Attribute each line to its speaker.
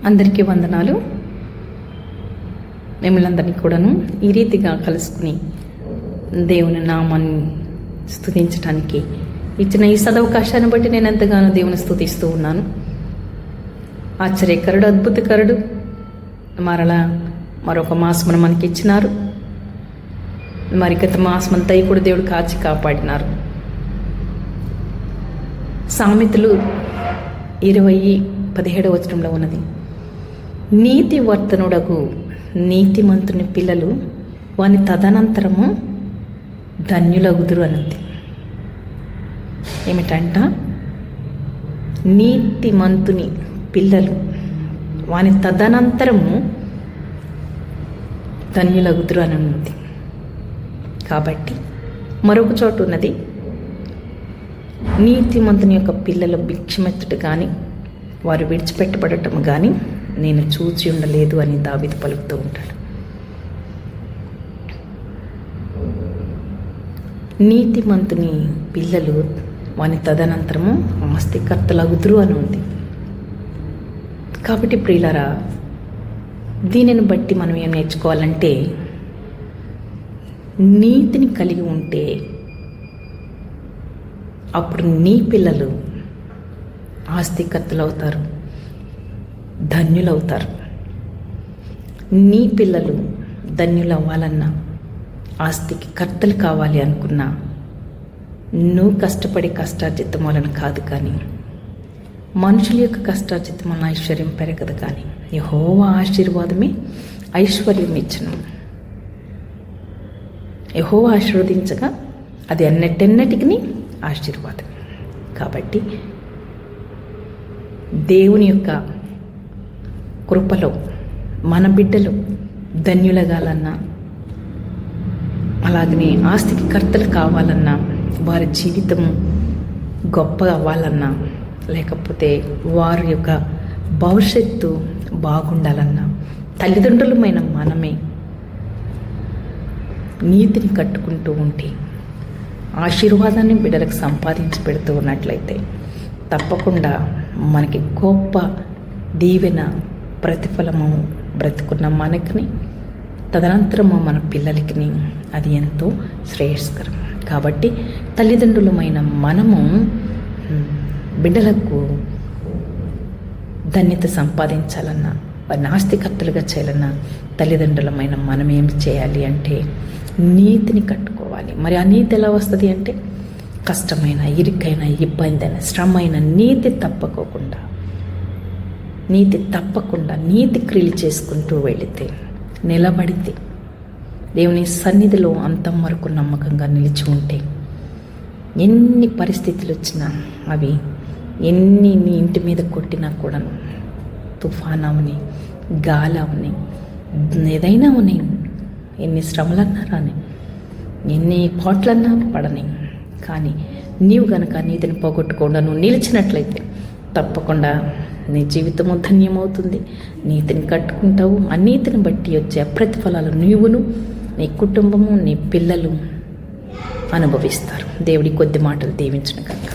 Speaker 1: అందరికీ వందనాలు. మిమ్మల్ని అందరినీ కూడాను ఈ రీతిగా కలుసుకుని దేవుని నామాన్ని స్తుతించడానికి ఇచ్చిన ఈ సదవకాశాన్ని బట్టి నేను ఎంతగానో దేవుని స్తుతిస్తూ ఉన్నాను. ఆశ్చర్యకరుడు, అద్భుతకరుడు, మరలా మరొక మాసమును మనకి ఇచ్చినారు. మరి గత మాసమంతా కూడా దేవుడు కాచి కాపాడినారు. సామెతలు 20:17 ఉన్నది, నీతి వర్తనుడగు నీతిమంతుని పిల్లలు వాని తదనంతరము ధన్యులగుదురు అన్నది. ఏమిటంట? నీతిమంతుని పిల్లలు వాని తదనంతరము ధన్యులగుదురు అని ఉన్నది. కాబట్టి మరొక చోటు ఉన్నది, నీతిమంతుని యొక్క పిల్లలు భిక్షమెత్తుట కానీ వారు విడిచిపెట్టబడటం కానీ నేను చూచి ఉండలేదు అని దావీదు పలుకుతూ ఉంటాడు. నీతిమంతుని పిల్లలు వాని తదనంతరము ఆస్తికర్తలగుదురు అని ఉంది. కాబట్టి ప్రియులారా, దీనిని బట్టి మనం ఏం నేర్చుకోవాలంటే, నీతిని కలిగి ఉంటే అప్పుడు నీ పిల్లలు ఆస్తికర్తలు అవుతారు, ధన్యులవుతారు. నీ పిల్లలు ధన్యులు అవ్వాలన్నా, ఆస్తికి కర్తలు కావాలి అనుకున్నా, నువ్వు కష్టపడి కష్టార్జితం వలన కాదు, కానీ మనుషుల యొక్క కష్టార్జితం వలన ఐశ్వర్యం పెరగదు. కానీ యెహోవా ఆశీర్వాదమే ఐశ్వర్యం ఇచ్చును. యెహోవా ఆశీర్వదించగా అది ఎన్నటెన్నటికి ఆశీర్వాదం. కాబట్టి దేవుని యొక్క కృపలో మన బిడ్డలు ధన్యులగాలన్నా, అలాగనే ఆస్తికి కర్తలు కావాలన్నా, వారి జీవితం గొప్ప అవ్వాలన్నా, లేకపోతే వారి యొక్క భవిష్యత్తు బాగుండాలన్నా, తల్లిదండ్రులమైన మనమే నీతిని కట్టుకుంటూ ఉంటే, ఆశీర్వాదాన్ని బిడ్డలకు సంపాదించి పెడుతూ ఉన్నట్లయితే తప్పకుండా మనకి గొప్ప దీవెన ప్రతిఫలము బ్రతుకున్న మనకి, తదనంతరము మన పిల్లలకి అది ఎంతో శ్రేయస్కరం. కాబట్టి తల్లిదండ్రులమైన మనము బిడ్డలకు ధన్యత సంపాదించాలన్నా, వారిని ఆస్తికర్తలుగా చేయాలన్నా, తల్లిదండ్రులమైన మనం ఏం చేయాలి అంటే నీతిని కట్టుకోవాలి. మరి ఆ నీతి ఎలా వస్తుంది అంటే, కష్టమైన, ఇరుకైన, ఇబ్బంది అయిన, శ్రమ అయిన నీతి తప్పకుండా నీతి క్రియలు చేసుకుంటూ వెళితే, నిలబడితే, దేవుని సన్నిధిలో అంతం వరకు నమ్మకంగా నిలిచి ఉంటే, ఎన్ని పరిస్థితులు వచ్చినా, అవి ఎన్ని నీ ఇంటి మీద కొట్టినా కూడా, తుఫాన్ అవని, గాలి అవని, ఏదైనా అవని, ఎన్ని శ్రమలన్నా రాని, ఎన్ని పాటలన్నా పడని, కానీ నీవు గనక నీతిని పోగొట్టకుండా నువ్వు నిలిచినట్లయితే తప్పకుండా నీ జీవితము ధన్యమవుతుంది. నీతిని కట్టుకుంటావు. ఆ నీతిని బట్టి వచ్చే ప్రతిఫలాలు నీవును, నీ కుటుంబము, నీ పిల్లలు అనుభవిస్తారు. దేవుడి కొద్ది మాటలు దీవించును కనుక.